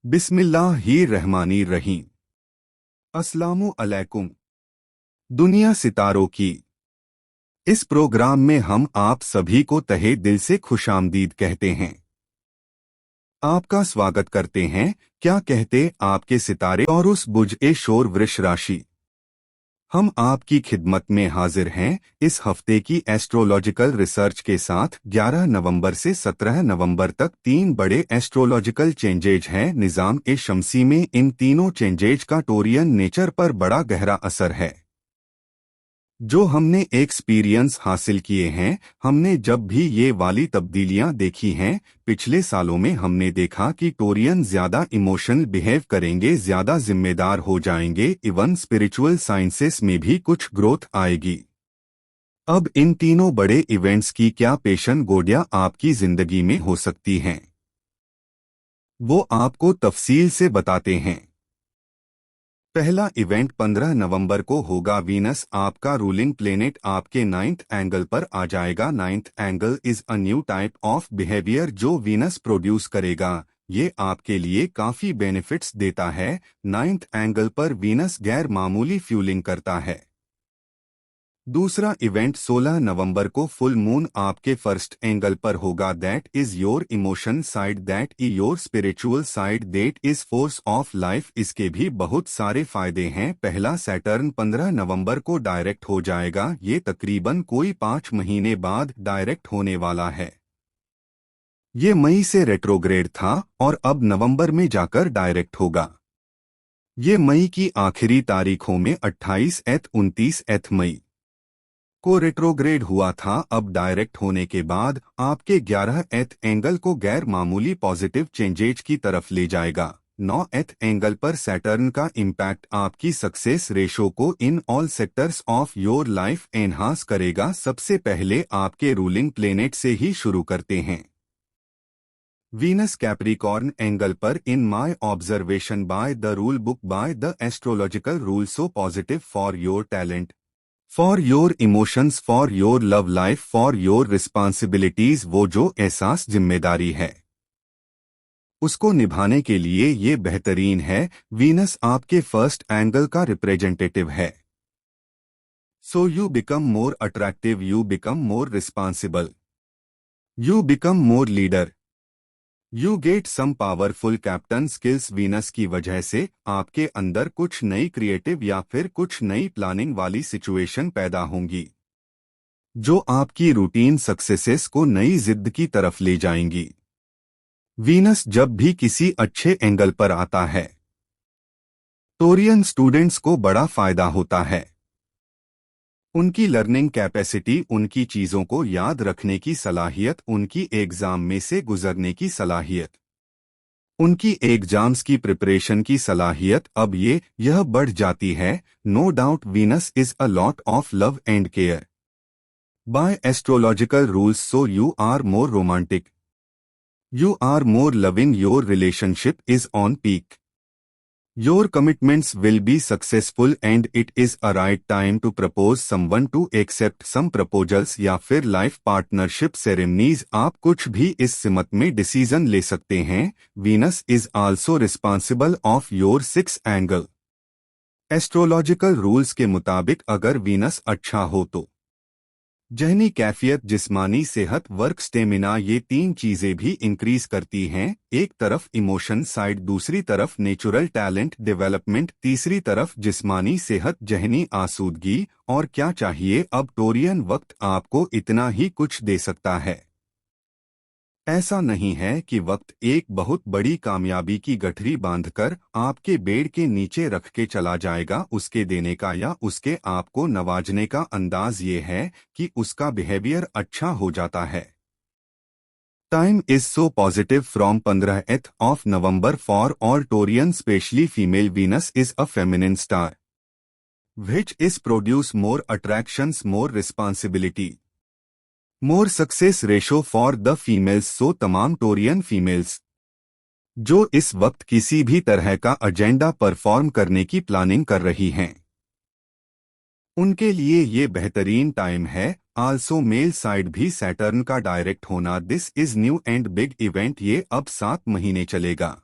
बिस्मिल्लाहिर्रहमानिर्रहीम। अस्सलामु अलैकुम। दुनिया सितारों की इस प्रोग्राम में हम आप सभी को तहे दिल से खुशामदीद कहते हैं। आपका स्वागत करते हैं। क्या कहते आपके सितारे और उस बुर्ज ए शोर वृष राशि। हम आपकी खिदमत में हाजिर हैं इस हफ्ते की एस्ट्रोलॉजिकल रिसर्च के साथ। 11 नवंबर से 17 नवंबर तक 3 बड़े एस्ट्रोलॉजिकल चेंजेज हैं निज़ाम ए शमसी में। इन तीनों चेंजेज का टोरियन नेचर पर बड़ा गहरा असर है। जो हमने एक्सपीरियंस हासिल किए हैं, हमने जब भी ये वाली तब्दीलियां देखी हैं पिछले सालों में, हमने देखा कि टोरियन ज्यादा इमोशनल बिहेव करेंगे, ज्यादा जिम्मेदार हो जाएंगे, इवन स्पिरिचुअल साइंसेस में भी कुछ ग्रोथ आएगी। अब इन तीनों बड़े इवेंट्स की क्या पेशन गोडियां आपकी जिंदगी में हो सकती हैं, वो आपको तफसील से बताते हैं। पहला इवेंट 15 नवंबर को होगा। वीनस आपका रूलिंग प्लेनेट आपके 9th एंगल पर आ जाएगा। 9th angle is a new type of behaviour जो वीनस प्रोड्यूस करेगा। ये आपके लिए काफी बेनिफिट्स देता है। 9th एंगल पर वीनस गैर मामूली फ्यूलिंग करता है। दूसरा इवेंट 16 नवंबर को फुल मून आपके फर्स्ट एंगल पर होगा। That is your emotion side, that is your spiritual side, that is force of life. इसके भी बहुत सारे फायदे हैं। पहला, सैटर्न 15 नवंबर को डायरेक्ट हो जाएगा। ये तकरीबन कोई 5 महीने बाद डायरेक्ट होने वाला है। ये मई से रेट्रोग्रेड था और अब नवंबर में जाकर डायरेक्ट होगा। ये मई की आखिरी तारीखों में 28-29 मई को रेट्रोग्रेड हुआ था। अब डायरेक्ट होने के बाद आपके 11th एंगल को गैर मामूली पॉजिटिव चेंजेज की तरफ ले जाएगा। 9th एंगल पर सैटर्न का इम्पैक्ट आपकी सक्सेस रेशो को in all sectors of your life enhance करेगा। सबसे पहले आपके रूलिंग प्लेनेट से ही शुरू करते हैं। वीनस कैप्रिकॉर्न एंगल पर in my observation by the rule book by the astrological rule so positive for your talent, for your emotions, for your love life, for your responsibilities. वो जो एहसास जिम्मेदारी है उसको निभाने के लिए ये बेहतरीन है। वीनस आपके फर्स्ट एंगल का रिप्रेजेंटेटिव है। So you become more attractive, you become more responsible, you become more leader, you get some powerful captain skills. Venus की वजह से आपके अंदर कुछ नई क्रिएटिव या फिर कुछ नई प्लानिंग वाली सिचुएशन पैदा होंगी जो आपकी रूटीन सक्सेसेस को नई जिद की तरफ ले जाएंगी। वीनस जब भी किसी अच्छे एंगल पर आता है, टोरियन स्टूडेंट्स को बड़ा फायदा होता है। उनकी लर्निंग कैपेसिटी, उनकी चीजों को याद रखने की सलाहियत, उनकी एग्जाम में से गुजरने की सलाहियत, उनकी एग्जाम्स की प्रिपरेशन की सलाहियत, अब यह बढ़ जाती है। No doubt Venus is a lot of love and care by astrological rules. So you are more romantic, you are more loving, your relationship is on peak, your commitments will be successful and it is a right time to propose someone to accept some proposals या फिर life partnership ceremonies. आप कुछ भी इस सिमत में decision ले सकते हैं। Venus is also responsible of your 6th angle. Astrological rules के मुताबिक अगर वीनस अच्छा हो तो जहनी कैफियत, जिस्मानी सेहत, वर्क स्टेमिना, ये 3 चीजें भी इंक्रीज करती हैं। एक तरफ इमोशन साइड, दूसरी तरफ नेचुरल टैलेंट डेवलपमेंट, तीसरी तरफ जिस्मानी सेहत, जहनी आसूदगी। और क्या चाहिए, अब टोरियन वक्त आपको इतना ही कुछ दे सकता है। ऐसा नहीं है कि वक्त एक बहुत बड़ी कामयाबी की गठरी बांधकर आपके बेड के नीचे रख के चला जाएगा। उसके देने का या उसके आपको नवाजने का अंदाज ये है कि उसका बिहेवियर अच्छा हो जाता है। Time is so positive from 15th November for all Taurean, specially female. Venus is a feminine star which is produce more attractions, more responsibility, more success ratio for the females. So तमाम Taurean females जो इस वक्त किसी भी तरह का agenda perform करने की प्लानिंग कर रही हैं, उनके लिए ये बेहतरीन टाइम है। आल्सो मेल साइड भी सैटर्न का डायरेक्ट होना, this is new and big event. ये अब 7 महीने चलेगा।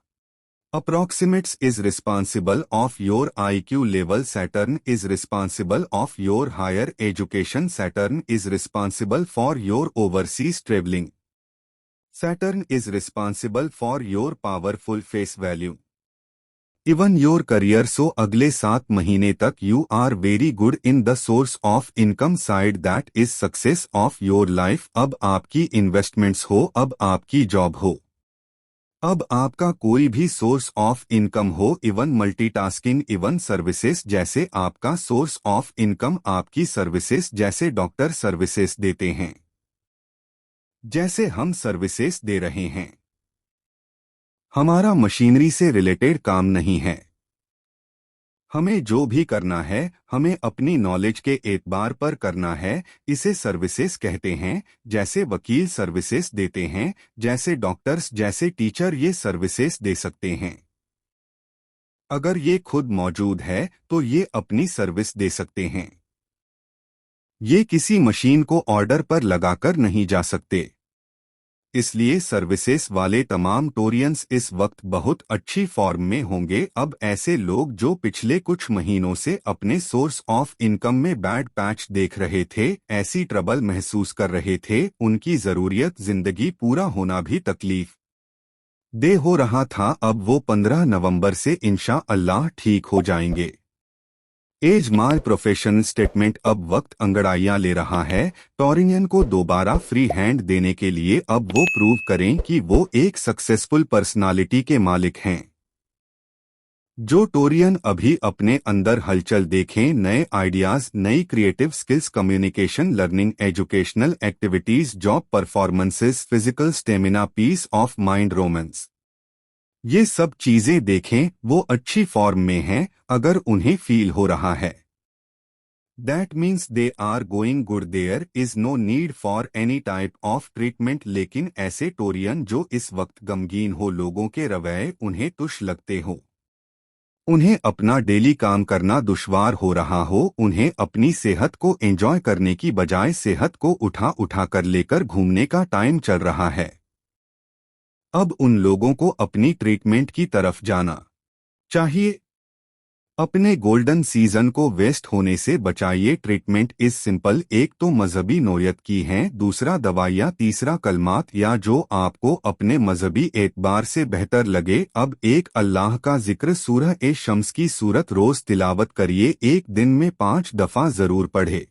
Approximates is responsible of your IQ level. Saturn is responsible of your higher education. Saturn is responsible for your overseas traveling. Saturn is responsible for your powerful face value. Even your career. So अगले 7 महीने तक you are very good in the source of income side, that is success of your life. अब आपकी investments हो, अब आपकी job हो, अब आपका कोई भी सोर्स ऑफ इनकम हो, इवन मल्टीटास्किंग, इवन सर्विसेज, जैसे आपका सोर्स ऑफ इनकम आपकी सर्विसेज, जैसे डॉक्टर सर्विसेज देते हैं, जैसे हम सर्विसेज दे रहे हैं। हमारा मशीनरी से रिलेटेड काम नहीं है। हमें जो भी करना है हमें अपनी नॉलेज के एतबार पर करना है। इसे सर्विसेज कहते हैं। जैसे वकील सर्विसेज देते हैं, जैसे डॉक्टर्स, जैसे टीचर ये सर्विसेज दे सकते हैं। अगर ये खुद मौजूद है तो ये अपनी सर्विस दे सकते हैं। ये किसी मशीन को ऑर्डर पर लगाकर नहीं जा सकते। इसलिए सर्विसेज वाले तमाम टोरियंस इस वक्त बहुत अच्छी फॉर्म में होंगे। अब ऐसे लोग जो पिछले कुछ महीनों से अपने सोर्स ऑफ इनकम में बैड पैच देख रहे थे, ऐसी ट्रबल महसूस कर रहे थे, उनकी जरूरियत जिंदगी पूरा होना भी तकलीफ दे हो रहा था, अब वो 15 नवंबर से इंशाअल्लाह ठीक हो जाएंगे। एज माल प्रोफेशनल स्टेटमेंट। अब वक्त अंगड़ाइयां ले रहा है। टोरियन को दोबारा फ्री हैंड देने के लिए अब वो प्रूव करें कि वो एक सक्सेसफुल पर्सनालिटी के मालिक हैं। जो टोरियन अभी अपने अंदर हलचल देखें, नए आइडियाज, नई creative skills, communication, learning, educational activities, job performances, physical stamina, peace of mind, romance, ये सब चीजें देखें, वो अच्छी फॉर्म में हैं। अगर उन्हें फील हो रहा है that means they are going good, there is no need for any type of treatment. लेकिन ऐसे टोरियन जो इस वक्त गमगीन हो, लोगों के रवैये उन्हें तुच्छ लगते हो, उन्हें अपना डेली काम करना दुश्वार हो रहा हो, उन्हें अपनी सेहत को एंजॉय करने की बजाय सेहत को उठा उठा कर लेकर घूमने का टाइम चल रहा है, अब उन लोगों को अपनी ट्रीटमेंट की तरफ जाना चाहिए। अपने गोल्डन सीजन को वेस्ट होने से बचाइए। Treatment is simple. एक तो मजहबी नोयत की हैं, दूसरा दवाइयाँ, तीसरा कलमात या जो आपको अपने मजहबी एतबार से बेहतर लगे। अब एक अल्लाह का जिक्र, सूरह ए शम्स की सूरत रोज तिलावत करिए, एक दिन में 5 दफा जरूर पढ़े।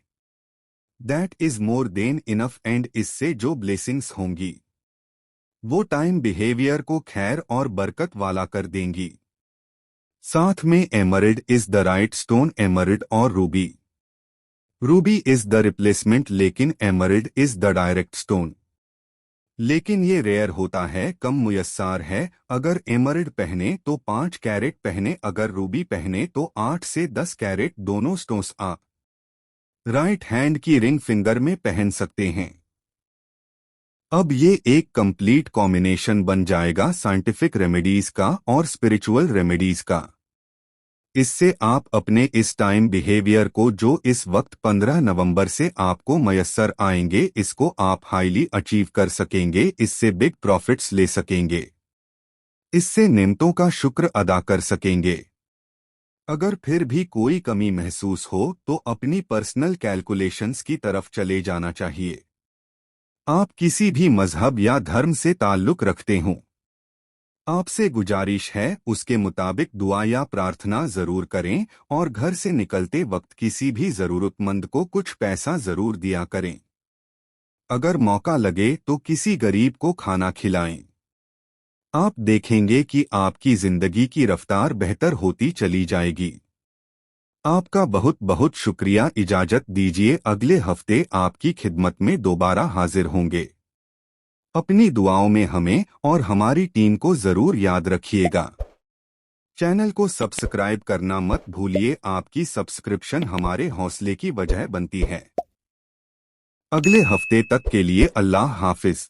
That is more than enough. And इससे जो ब्लेसिंग्स होंगी वो टाइम बिहेवियर को खैर और बरकत वाला कर देंगी। साथ में emerald is the right stone. Emerald और ruby, ruby is the replacement, लेकिन emerald is the direct stone. लेकिन ये रेयर होता है, कम मुयस्सार है। अगर एमरल्ड पहने तो 5 कैरेट पहने, अगर रूबी पहने तो 8 से 10 कैरेट। दोनों स्टोन्स आप राइट हैंड की रिंग फिंगर में पहन सकते हैं। अब ये एक कंप्लीट कॉम्बिनेशन बन जाएगा साइंटिफिक रेमेडीज का और स्पिरिचुअल रेमेडीज का। इससे आप अपने इस टाइम बिहेवियर को, जो इस वक्त 15 नवंबर से आपको मयस्सर आएंगे, इसको आप हाईली अचीव कर सकेंगे। इससे बिग प्रॉफिट्स ले सकेंगे, इससे नेमतों का शुक्र अदा कर सकेंगे। अगर फिर भी कोई कमी महसूस हो तो अपनी पर्सनल कैलकुलेशंस की तरफ चले जाना चाहिए। आप किसी भी मजहब या धर्म से ताल्लुक रखते हों, आपसे गुजारिश है उसके मुताबिक दुआ या प्रार्थना जरूर करें और घर से निकलते वक्त किसी भी जरूरतमंद को कुछ पैसा जरूर दिया करें। अगर मौका लगे तो किसी गरीब को खाना खिलाएं। आप देखेंगे कि आपकी जिंदगी की रफ्तार बेहतर होती चली जाएगी। आपका बहुत बहुत शुक्रिया। इजाजत दीजिए, अगले हफ्ते आपकी खिदमत में दोबारा हाजिर होंगे। अपनी दुआओं में हमें और हमारी टीम को जरूर याद रखिएगा। चैनल को सब्सक्राइब करना मत भूलिए, आपकी सब्सक्रिप्शन हमारे हौसले की वजह बनती है। अगले हफ्ते तक के लिए अल्लाह हाफिज।